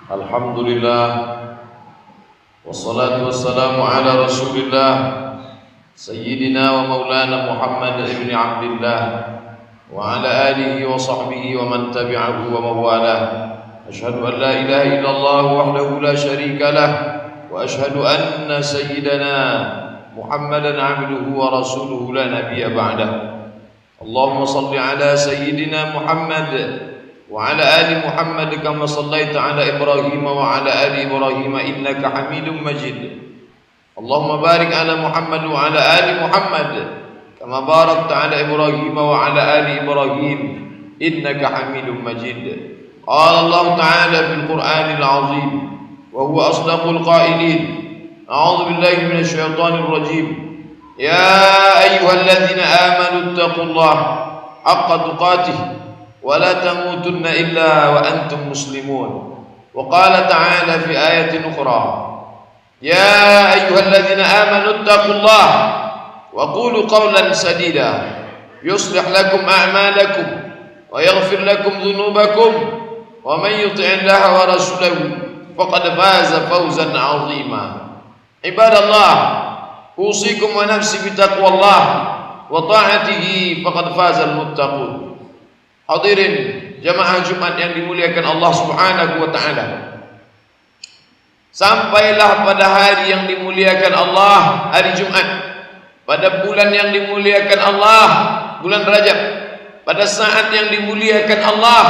Alhamdulillah, wassalatu wassalamu ala Rasulillah Sayyidina wa maulana Muhammad ibn Abdillah wa ala alihi wa sahbihi wa man tabi'ahu wa mawalah. Ashhadu an la ilaha illallah wahdahu la syarika lah wa ashhadu anna sayyidana Muhammadan abduhu wa rasuluhu la nabiyya ba'dah. Allahumma salli ala sayyidina Muhammad وعلى آل محمد كما صليت على إبراهيم وعلى آل إبراهيم إنك حميد مجيد. اللهم بارك على محمد وعلى آل محمد كما باركت على إبراهيم وعلى آل إبراهيم إنك حميد مجيد. قال الله تعالى في القرآن العظيم وهو أصدق القائلين: أعوذ بالله من الشيطان الرجيم. يا أيها الذين آمنوا اتقوا الله حق تقاته ولا تموتن إلا وأنتم مسلمون. وقال تعالى في آية أخرى: يا أيها الذين آمنوا اتقوا الله وقولوا قولا سديدا يصلح لكم أعمالكم ويغفر لكم ذنوبكم ومن يطع الله ورسوله فقد فاز فوزا عظيما. عباد الله، أوصيكم ونفسي بتقوى الله وطاعته فقد فاز المتقون. Hadirin jamaah Jumat yang dimuliakan Allah Subhanahu wa taala. Sampailah pada hari yang dimuliakan Allah, hari Jumat. Pada bulan yang dimuliakan Allah, bulan Rajab. Pada saat yang dimuliakan Allah,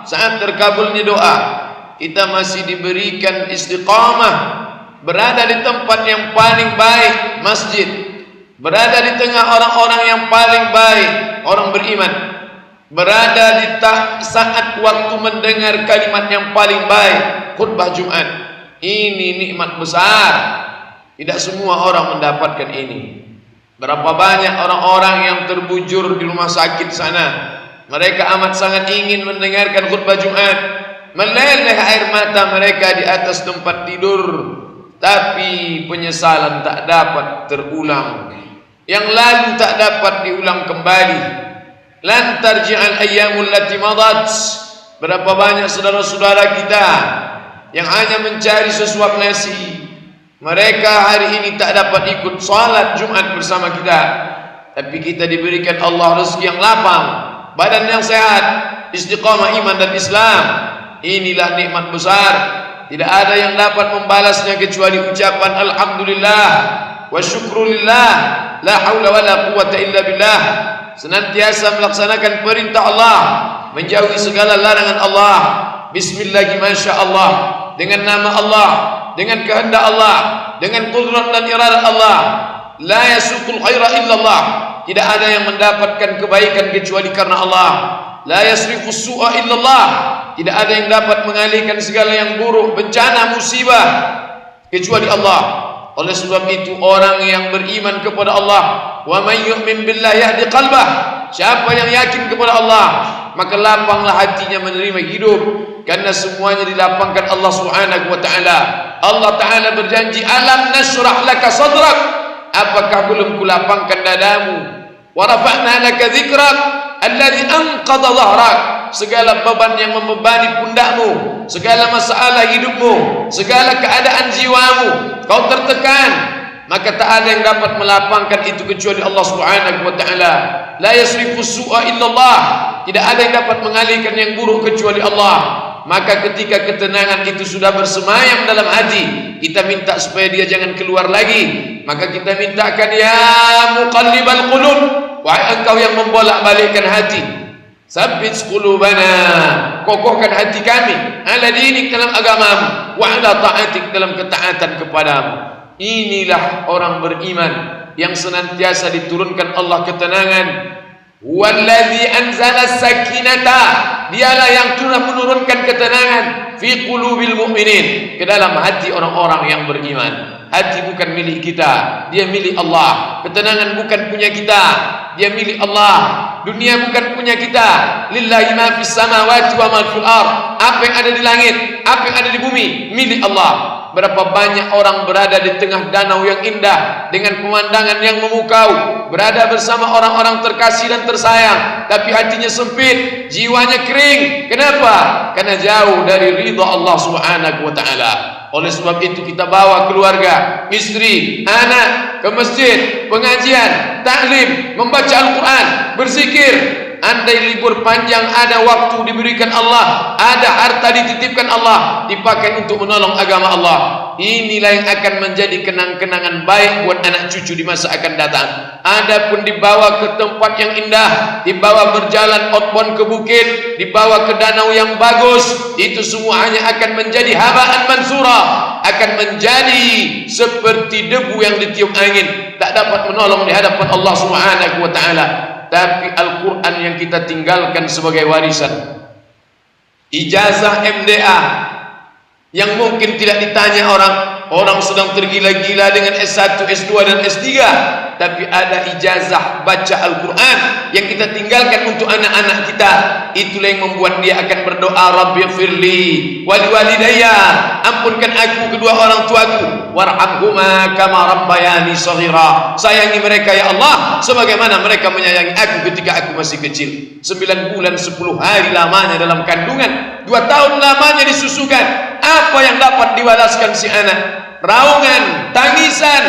saat terkabulnya doa. Kita masih diberikan istiqamah, berada di tempat yang paling baik, masjid. Berada di tengah orang-orang yang paling baik, orang beriman. Berada di saat waktu mendengar kalimat yang paling baik, khutbah Jumat. Ini nikmat besar. Tidak semua orang mendapatkan ini. Berapa banyak orang-orang yang terbujur di rumah sakit sana. Mereka amat sangat ingin mendengarkan khutbah Jumat. Meleleh air mata mereka di atas tempat tidur. Tapi penyesalan tak dapat terulang. Yang lalu tak dapat diulang kembali. Lan tarji'al ayyamul lati madat. Berapa banyak saudara-saudara kita yang hanya mencari sesuap nasi. Mereka hari ini tak dapat ikut salat Jumat bersama kita. Tapi kita diberikan Allah rezeki yang lapang, badan yang sehat, istiqamah iman dan Islam. Inilah nikmat besar. Tidak ada yang dapat membalasnya kecuali ucapan alhamdulillah wa syukrulillah, la haula wala quwwata illa billah. Senantiasa melaksanakan perintah Allah, menjauhi segala larangan Allah. Bismillah, masya Allah, dengan nama Allah, dengan kehendak Allah, dengan qudrat dan iradat Allah. La yasuqul khaira illallah. Tidak ada yang mendapatkan kebaikan kecuali karena Allah. La yasrifus su'a illallah. Tidak ada yang dapat mengalihkan segala yang buruk, bencana, musibah kecuali Allah. Oleh sebab itu orang yang beriman kepada Allah, wa may yu'min billahi yahdi qalbah. Siapa yang yakin kepada Allah, maka lapanglah hatinya menerima hidup, karena semuanya dilapangkan Allah Subhanahu wa taala. Allah taala berjanji, alam nashrah laka sadrak. Apakah belum kulapangkan dadamu? Wa rafa'na laka dzikrak alladzi anqadha dhahrak. Segala beban yang membebani pundakmu, segala masalah hidupmu, segala keadaan jiwamu, kau tertekan, maka tak ada yang dapat melapangkan itu kecuali Allah Subhanahu wa taala. La yasrifus su'a illallah. Tidak ada yang dapat mengalihkan yang buruk kecuali Allah. Maka ketika ketenangan itu sudah bersemayam dalam hati, kita minta supaya dia jangan keluar lagi. Maka kita mintakan, ya muqallibal qulub, wahai engkau yang membolak-balikkan hati, sabbit qulubana, kokohkan hati kami, ala dinik, dalam agamamu, wa ala ta'atik, dalam ketaatan kepadamu. Inilah orang beriman yang senantiasa diturunkan Allah ketenangan. Wallazi anzala sakinata, dialah yang telah menurunkan ketenangan fi qulubil mu'minin, ke dalam hati orang-orang yang beriman. Hati bukan milik kita, dia milik Allah. Ketenangan bukan punya kita, dia milik Allah. Dunia bukan punya kita. Lillahi ma fis samawati wa ma fil ardh. Apa yang ada di langit, apa yang ada di bumi, milik Allah. Berapa banyak orang berada di tengah danau yang indah dengan pemandangan yang memukau, berada bersama orang-orang terkasih dan tersayang, tapi hatinya sempit, jiwanya kering. Kenapa? Karena jauh dari ridha Allah Subhanahu wa taala. Oleh sebab itu kita bawa keluarga, istri, anak ke masjid, pengajian, taklim, membaca Al-Quran, berzikir. Andai libur panjang ada waktu diberikan Allah, ada harta dititipkan Allah, dipakai untuk menolong agama Allah. Inilah yang akan menjadi kenang-kenangan baik buat anak cucu di masa akan datang. Adapun dibawa ke tempat yang indah, dibawa berjalan outbound ke bukit, dibawa ke danau yang bagus, itu semua hanya akan menjadi haba'an mansura, akan menjadi seperti debu yang ditiup angin, tak dapat menolong di hadapan Allah Subhanahu wa taala. Tapi Al-Quran yang kita tinggalkan sebagai warisan, ijazah MDA yang mungkin tidak ditanya orang sedang tergila-gila dengan S1, S2 dan S3, tapi ada ijazah baca Al-Quran yang kita tinggalkan untuk anak-anak kita. Itulah yang membuat dia akan berdoa, Rabbighfirli wali walidayya, ampunkan aku kedua orang tuaku, warhamhuma kama rabbayani shaghira, sayangi mereka ya Allah sebagaimana mereka menyayangi aku ketika aku masih kecil. 9 bulan 10 hari lamanya dalam kandungan, 2 tahun lamanya disusukan. Apa yang dapat dibalaskan si anak? Raungan, tangisan,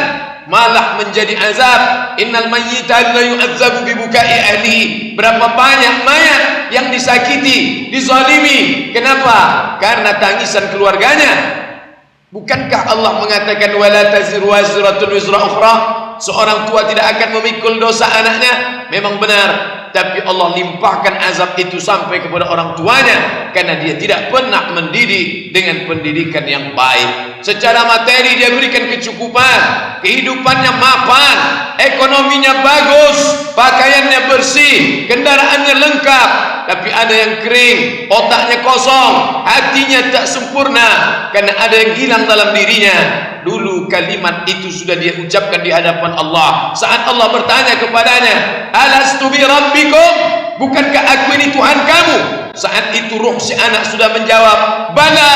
malah menjadi azab. Innal mayyita la yu'adzabu bi bukai ahlihi. Berapa banyak mayat yang disakiti, dizalimi. Kenapa? Karena tangisan keluarganya. Bukankah Allah mengatakan wala taziru wazratun wizra ukhra? Seorang tua tidak akan memikul dosa anaknya. Memang benar, tapi Allah limpahkan azab itu sampai kepada orang tuanya karena dia tidak pernah mendidik dengan pendidikan yang baik. Secara materi dia berikan kecukupan, kehidupannya mapan, ekonominya bagus, pakaiannya bersih, kendaraannya lengkap, tapi ada yang kering, otaknya kosong, hatinya tak sempurna karena ada yang hilang dalam dirinya. Dulu kalimat itu sudah dia ucapkan di hadapan Allah saat Allah bertanya kepadanya, alastu bi rabbikum, bukankah aku ini Tuhan kamu? Saat itu ruh si anak sudah menjawab, bala,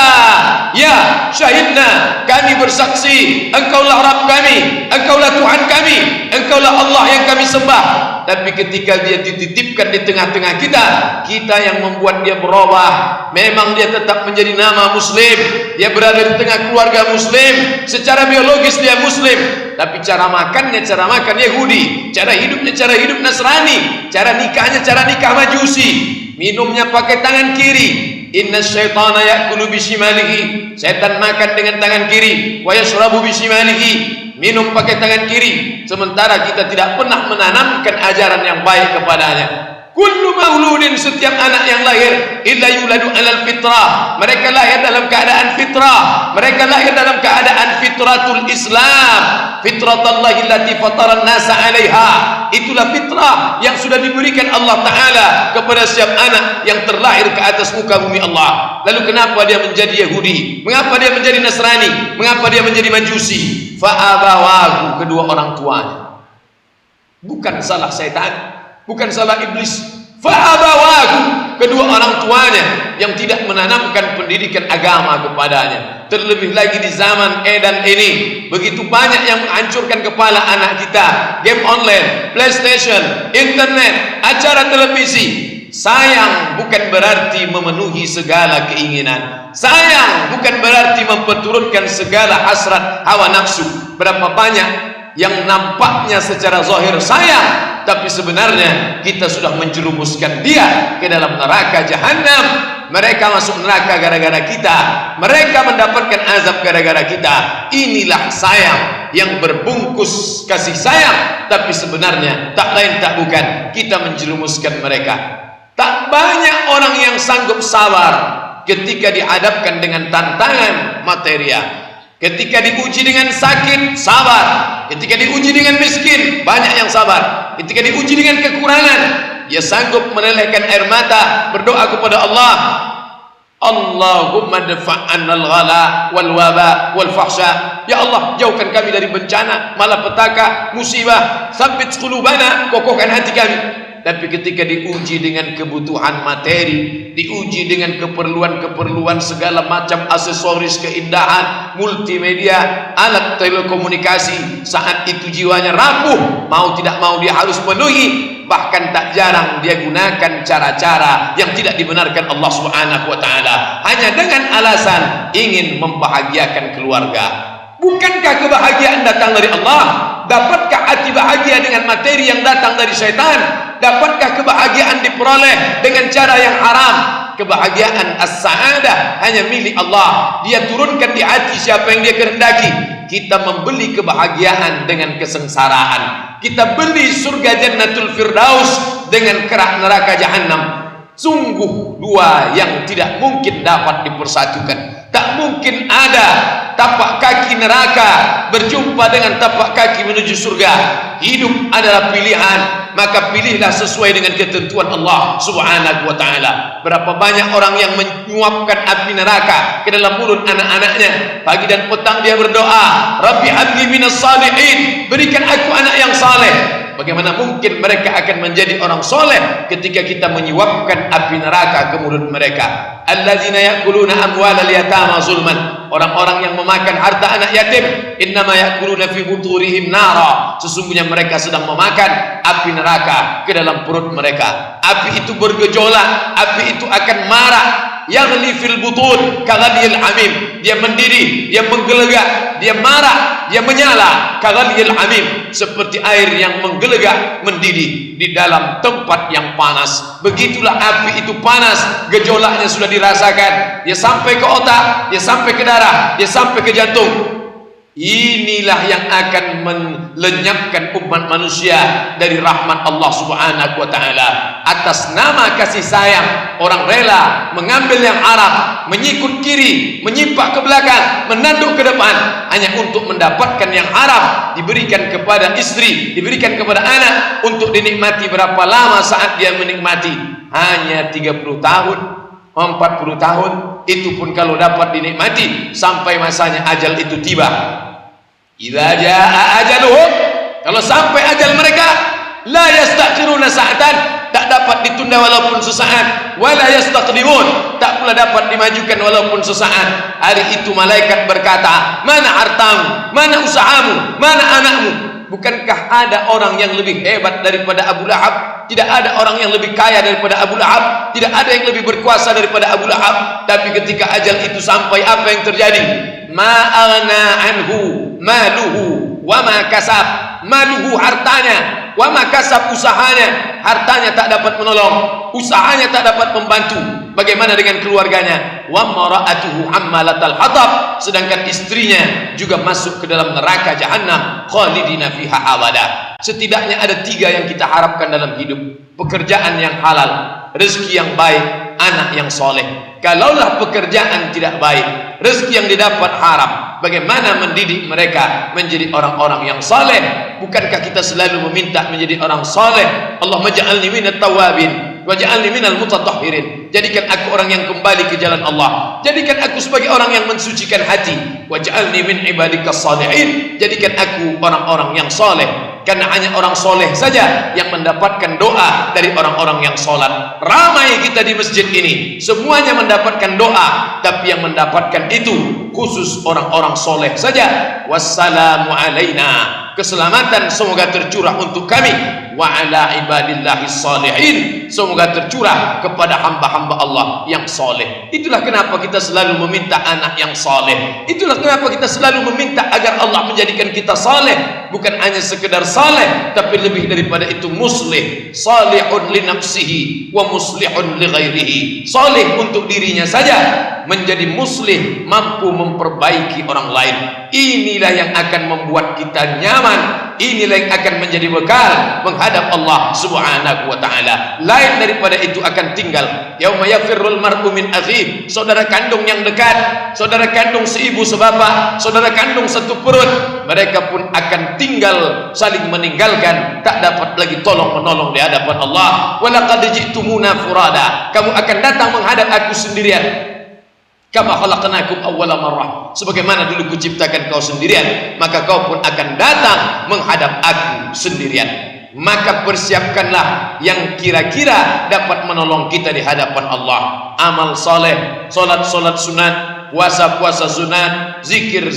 ya syahidna, kami bersaksi engkaulah Rabb kami, engkaulah Tuhan kami, engkaulah Allah yang kami sembah. Tapi ketika dia dititipkan di tengah-tengah kita yang membuat dia berubah. Memang dia tetap menjadi nama Muslim, dia berada di tengah keluarga Muslim, secara biologis dia Muslim, tapi cara makannya cara makan Yahudi, cara hidupnya cara hidup Nasrani, cara nikahnya cara nikah Majusi, minumnya pakai tangan kiri. Inna syaitana ya'kulu bishimalihi, setan makan dengan tangan kiri, wa yashrabu bishimalihi, minum pakai tangan kiri. Sementara kita tidak pernah menanamkan ajaran yang baik kepadanya. Kullu mauludin, setiap anak yang lahir, illa yuladu alal fitrah, mereka lahir dalam keadaan fitrah, mereka lahir dalam keadaan fitratul Islam, fitratallahi allati fataran nasa 'alaiha. Itulah fitrah yang sudah diberikan Allah Ta'ala kepada setiap anak yang terlahir ke atas muka bumi Allah. Lalu kenapa dia menjadi Yahudi? Mengapa dia menjadi Nasrani? Mengapa dia menjadi Majusi? Fa'abawahu, kedua orang tuanya. Bukan salah setan, bukan salah iblis. Fa'abawahu, kedua orang tuanya yang tidak menanamkan pendidikan agama kepadanya. Terlebih lagi di zaman edan ini, begitu banyak yang menghancurkan kepala anak kita. Game online, PlayStation, internet, acara televisi. Sayang bukan berarti memenuhi segala keinginan. Sayang bukan berarti memperturutkan segala hasrat hawa nafsu. Berapa banyak yang nampaknya secara zahir sayang, tapi sebenarnya kita sudah menjerumuskan dia ke dalam neraka jahanam. Mereka masuk neraka gara-gara kita, mereka mendapatkan azab gara-gara kita. Inilah sayang yang berbungkus kasih sayang, tapi sebenarnya tak lain tak bukan kita menjerumuskan mereka. Tak banyak orang yang sanggup sabar ketika dihadapkan dengan tantangan material. Ketika diuji dengan sakit, sabar. Ketika diuji dengan miskin, banyak yang sabar. Ketika diuji dengan kekurangan, dia sanggup menelehkan air mata, berdoa kepada Allah, Allahumma dafa'annal ghala wal waba wal fahsya. Ya Allah, jauhkan kami dari bencana, malapetaka, musibah. Tsabbit qulubana, kokohkan hati kami. Tapi ketika diuji dengan kebutuhan materi, diuji dengan keperluan-keperluan segala macam aksesoris keindahan, multimedia, alat telekomunikasi, saat itu jiwanya rapuh, mau tidak mau dia harus memenuhi. Bahkan tak jarang dia gunakan cara-cara yang tidak dibenarkan Allah Subhanahu wa taala hanya dengan alasan ingin membahagiakan keluarga. Bukankah kebahagiaan datang dari Allah? Dapatkah hati bahagia dengan materi yang datang dari syaitan? Dapatkah kebahagiaan diperoleh dengan cara yang haram? Kebahagiaan as-sa'adah hanya milik Allah. Dia turunkan di hati siapa yang dia kehendaki. Kita membeli kebahagiaan dengan kesengsaraan. Kita beli surga Jannatul Firdaus dengan kerak neraka Jahannam. Sungguh dua yang tidak mungkin dapat dipersatukan. Tak mungkin ada tapak kaki neraka berjumpa dengan tapak kaki menuju surga. Hidup adalah pilihan, maka pilihlah sesuai dengan ketentuan Allah Subhanahu wa taala. Berapa banyak orang yang menyuapkan api neraka ke dalam mulut anak-anaknya. Pagi dan petang dia berdoa, Rabbi habli minas salihin, berikan aku anak yang saleh. Bagaimana mungkin mereka akan menjadi orang soleh ketika kita menyuapkan api neraka ke mulut mereka? Alladzina ya'kuluna amwalal yatama zulman. Orang-orang yang memakan harta anak yatim, innama ya'kuluna fi buturihim nara. Sesungguhnya mereka sedang memakan api neraka ke dalam perut mereka. Api itu bergejolak, api itu akan marah. Yaghli fil butun kaghalil amim. Dia mendidih, dia menggelegak, dia marah, dia menyala. Kaghalil amim, seperti air yang menggelegak, mendidih di dalam tempat yang panas. Begitulah api itu panas, gejolaknya sudah dirasakan. Dia sampai ke otak, dia sampai ke darah, dia sampai ke jantung. Inilah yang akan melenyapkan umat manusia dari rahmat Allah Subhanahu wa taala. Atas nama kasih sayang, orang rela mengambil yang haram, menyikut kiri, menyimpak ke belakang, menanduk ke depan hanya untuk mendapatkan yang haram. Diberikan kepada istri, diberikan kepada anak untuk dinikmati berapa lama saat dia menikmati? Hanya 30 tahun, 40 tahun. Itu pun kalau dapat dinikmati sampai masanya ajal itu tiba. Idza jaa ajaluhum, kalau sampai ajal mereka, la yastakhiruna sa'atan, tak dapat ditunda walaupun sesaat, wala yastaqdimun, tak pula dapat dimajukan walaupun sesaat. Hari itu malaikat berkata, mana hartamu, mana usahamu, mana anakmu? Bukankah ada orang yang lebih hebat daripada Abu Lahab? Tidak ada orang yang lebih kaya daripada Abu Lahab. Tidak ada yang lebih berkuasa daripada Abu Lahab. Tapi ketika ajal itu sampai, apa yang terjadi? Ma'agna anhu maluhu wa ma kasab. Maluhu, hartanya, wa ma kasab, usahanya. Hartanya tak dapat menolong, usahanya tak dapat membantu. Bagaimana dengan keluarganya? Wa mara'atuhu hammalatal hatab, sedangkan istrinya juga masuk ke dalam neraka Jahannam, khalidina fiha abada. Setidaknya ada 3 yang kita harapkan dalam hidup: pekerjaan yang halal, rezeki yang baik, anak yang soleh. Kalaulah pekerjaan tidak baik, rezeki yang didapat haram, bagaimana mendidik mereka menjadi orang-orang yang soleh? Bukankah kita selalu meminta menjadi orang soleh? Allahumma ja'alni minat tawabin waj'alni minal mutatahhirin. Jadikan aku orang yang kembali ke jalan Allah. Jadikan aku sebagai orang yang mensucikan hati. Waj'alni min ibadikas salihin. Jadikan aku orang-orang yang soleh. Karena hanya orang soleh saja yang mendapatkan doa dari orang-orang yang sholat. Ramai kita di masjid ini, semuanya mendapatkan doa, tapi yang mendapatkan itu khusus orang-orang soleh saja. Wassalamu alaina, keselamatan semoga tercurah untuk kami, wa ala ibadillahis salihin, semoga tercurah kepada hamba-hamba Allah yang soleh. Itulah kenapa kita selalu meminta anak yang soleh. Itulah kenapa kita selalu meminta agar Allah menjadikan kita soleh. Bukan hanya sekedar saleh, tapi lebih daripada itu muslih. Salihun li nafsihi wa muslihun li ghairihi. Salih untuk dirinya saja, menjadi muslih, mampu memperbaiki orang lain. Inilah yang akan membuat kita nyaman. Inilah yang akan menjadi bekal menghadap Allah Subhanahu wa taala. Lain daripada itu akan tinggal. Yauma yafirrul mar'u min akhihi, saudara kandung yang dekat, saudara kandung seibu sebapa, saudara kandung satu perut, mereka pun akan tinggal, saling meninggalkan, tak dapat lagi tolong menolong di hadapan Allah. Walaqad ji'tumuna furada, kamu akan datang menghadap aku sendirian. Kama khalaqnakum awwala marrah, sebagaimana dulu kuciptakan kau sendirian, maka kau pun akan datang menghadap aku sendirian. Maka persiapkanlah yang kira-kira dapat menolong kita di hadapan Allah. Amal soleh, solat sunat, puasa sunat, zikir,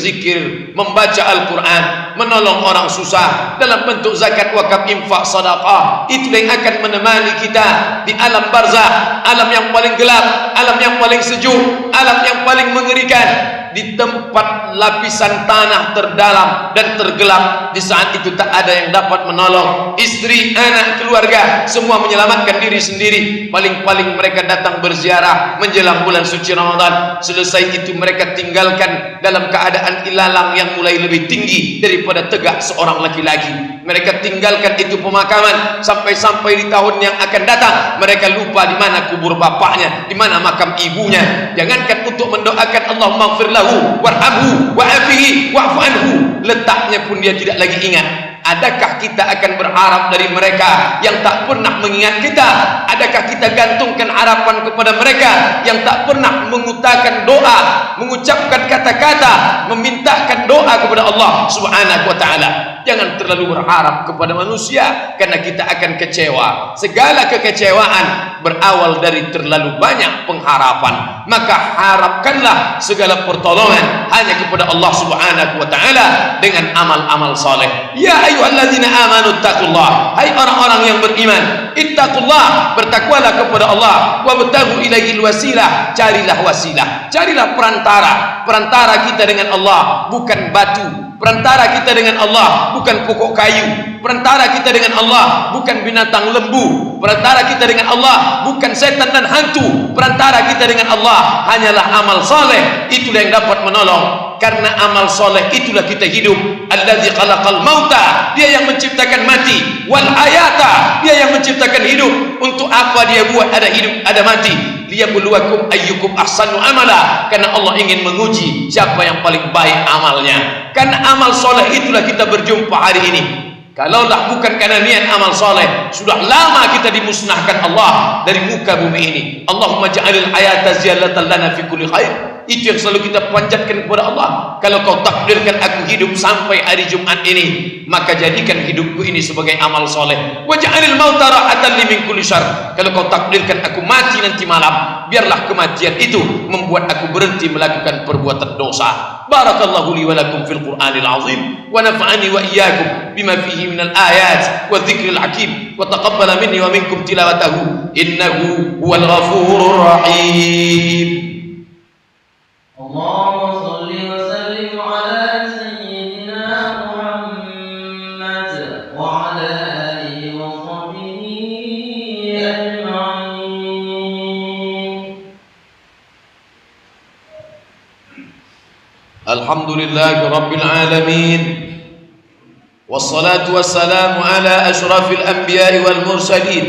membaca Al-Quran, menolong orang susah dalam bentuk zakat, wakaf, infak, sedekah. Itu yang akan menemani kita di alam barzakh, alam yang paling gelap, alam yang paling sejuk, alam yang paling mengerikan. Di tempat lapisan tanah terdalam dan tergelap, di saat itu tak ada yang dapat menolong. Istri, anak, keluarga semua menyelamatkan diri sendiri. Paling-paling mereka datang berziarah menjelang bulan suci Ramadan. Selesai itu mereka tinggalkan dalam keadaan ilalang yang mulai lebih tinggi daripada tegak seorang laki-laki. Mereka tinggalkan itu pemakaman sampai di tahun yang akan datang mereka lupa di mana kubur bapaknya, di mana makam ibunya. Jangankan untuk mendoakan Allahumma ighfir lahu warhamhu wa'afihi wa'fu anhu, letaknya pun dia tidak lagi ingat. Adakah kita akan berharap dari mereka yang tak pernah mengingat kita? Adakah kita gantungkan harapan kepada mereka yang tak pernah mengutarakan doa, mengucapkan kata-kata, memintakan doa kepada Allah Subhanahu wa taala? Jangan terlalu berharap kepada manusia, karena kita akan kecewa. Segala kekecewaan berawal dari terlalu banyak pengharapan. Maka harapkanlah segala pertolongan hanya kepada Allah Subhanahu wa taala dengan amal-amal saleh. Ya ayyuhalladzina amanu taqullah, hai orang-orang yang beriman, ittaqullah, bertakwalah kepada Allah, wabtaghu ilaihil wasilah, carilah wasilah, carilah perantara kita dengan Allah, bukan batu. Perantara kita dengan Allah bukan pokok kayu. Perantara kita dengan Allah bukan binatang lembu. Perantara kita dengan Allah bukan setan dan hantu. Perantara kita dengan Allah hanyalah amal soleh. Itulah yang dapat menolong. Karena amal soleh itulah kita hidup. Alladzi khalaqal mauta, dia yang menciptakan mati. Wal hayata, dia yang menciptakan hidup. Untuk apa dia buat ada hidup ada mati? Liyabluwakum ayyukum ahsanu amala, karena Allah ingin menguji siapa yang paling baik amalnya. Karena amal soleh itulah kita berjumpa hari ini. Kalaulah bukan karena niat amal soleh, sudah lama kita dimusnahkan Allah dari muka bumi ini. Allahumma ja'alil hayata ziyadatan lana fi kulli khair. Itu yang selalu kita panjatkan kepada Allah. Kalau kau takdirkan aku hidup sampai hari Jumat ini, maka jadikan hidupku ini sebagai amal soleh. Wa ja'alil mauta rahatan li min kulli syarr. Kalau kau takdirkan aku mati nanti malam, biarlah kematian itu membuat aku berhenti melakukan perbuatan dosa. Barakallahu li wa lakum fil Qur'anil azim, wa nafa'ani wa iyyakum bima fihi minal ayat wa dzikril hakim, wa taqabbala minni wa minkum tilawatahu innahu huwal ghafurur rahim. اللهم صل وسلم على سيدنا محمد وعلى آله وصحبه أجمعين. الحمد لله رب العالمين، والصلاة والسلام على أشرف الأنبياء والمرسلين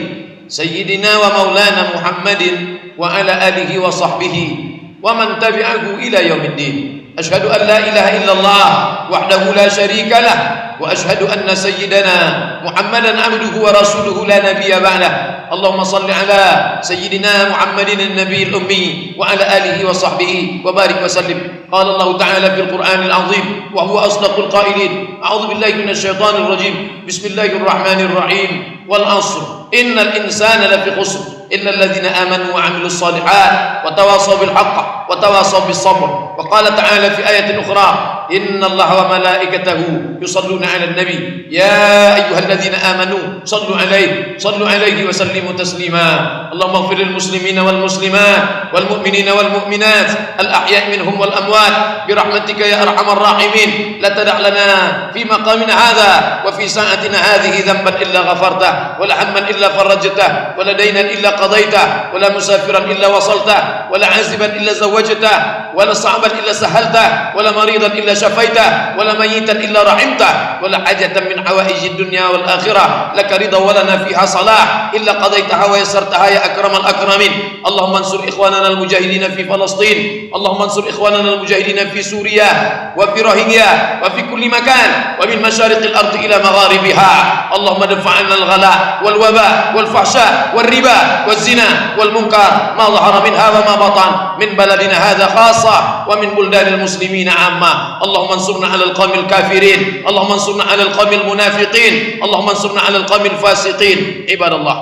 سيدنا ومولانا محمد وعلى آله وصحبه ومن تبعه إلى يوم الدين. أشهد أن لا إله إلا الله وحده لا شريك له، وأشهد أن سيدنا محمدا عبده ورسوله لا نبي بعده. اللهم صل على سيدنا محمد النبي الأمي وعلى آله وصحبه وبارك وسلم. قال الله تعالى في القرآن العظيم وهو أصدق القائلين: أعوذ بالله من الشيطان الرجيم، بسم الله الرحمن الرحيم، والعصر إن الإنسان لفي خسر إلا الذين آمنوا وعملوا الصالحات وتواصوا بالحق وتواصوا بالصبر. وقال تعالى في آية أخرى: إن الله وملائكته يصلون على النبي يا أيها الذين آمنوا صلوا عليه وسلموا تسليما. اللهم اغفر للمسلمين والمسلمات والمؤمنين والمؤمنات الأحياء منهم والأموات برحمتك يا أرحم الراحمين. لا تدع لنا في مقامنا هذا وفي ساعتنا هذه ذنبا إلا غفرته، ولا هما إلا فرجته، ولا دينا إلا قضيته، ولا مسافرا إلا وصلته، ولا عازبا إلا زوجته، ولا صعبا إلا سهلته، ولا مريضا إلا شفيته، ولا ميتا إلا رحمته، ولا حاجة من حوائج الدنيا والآخرة لك رضا ولنا فيها صلاح إلا قضيتها ويسرتها يا أكرم الأكرمين. اللهم انصر إخواننا المجاهدين في فلسطين، اللهم انصر إخواننا المجاهدين في سوريا، وفي روهينجيا وفي كل مكان ومن مشارق الأرض إلى مغاربها. اللهم ادفع عنا الغلاء والوباء والفحشاء والربا والزنا والمنكر ما ظهر منها وما بطن من بلدنا هذا خاصة ومن بلدان المسلمين عامة. اللهم انصرنا على القوم الكافرين، اللهم انصرنا على القوم المنافقين، اللهم انصرنا على القوم الفاسقين. عباد الله،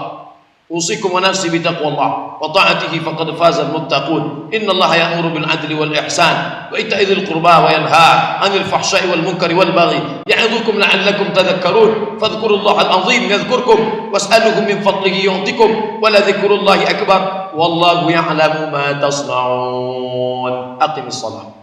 أوصيكم ونفسي بتقوى الله وطاعته فقد فاز المتقون. إن الله يأمر بالعدل والإحسان وإيتاء ذي القربى وينهى عن الفحشاء والمنكر والبغي يعظكم لعلكم تذكرون. فاذكروا الله العظيم يذكركم واسألوه من فضله يعطكم ولذكر الله أكبر والله يعلم ما تصنعون. أقم الصلاة.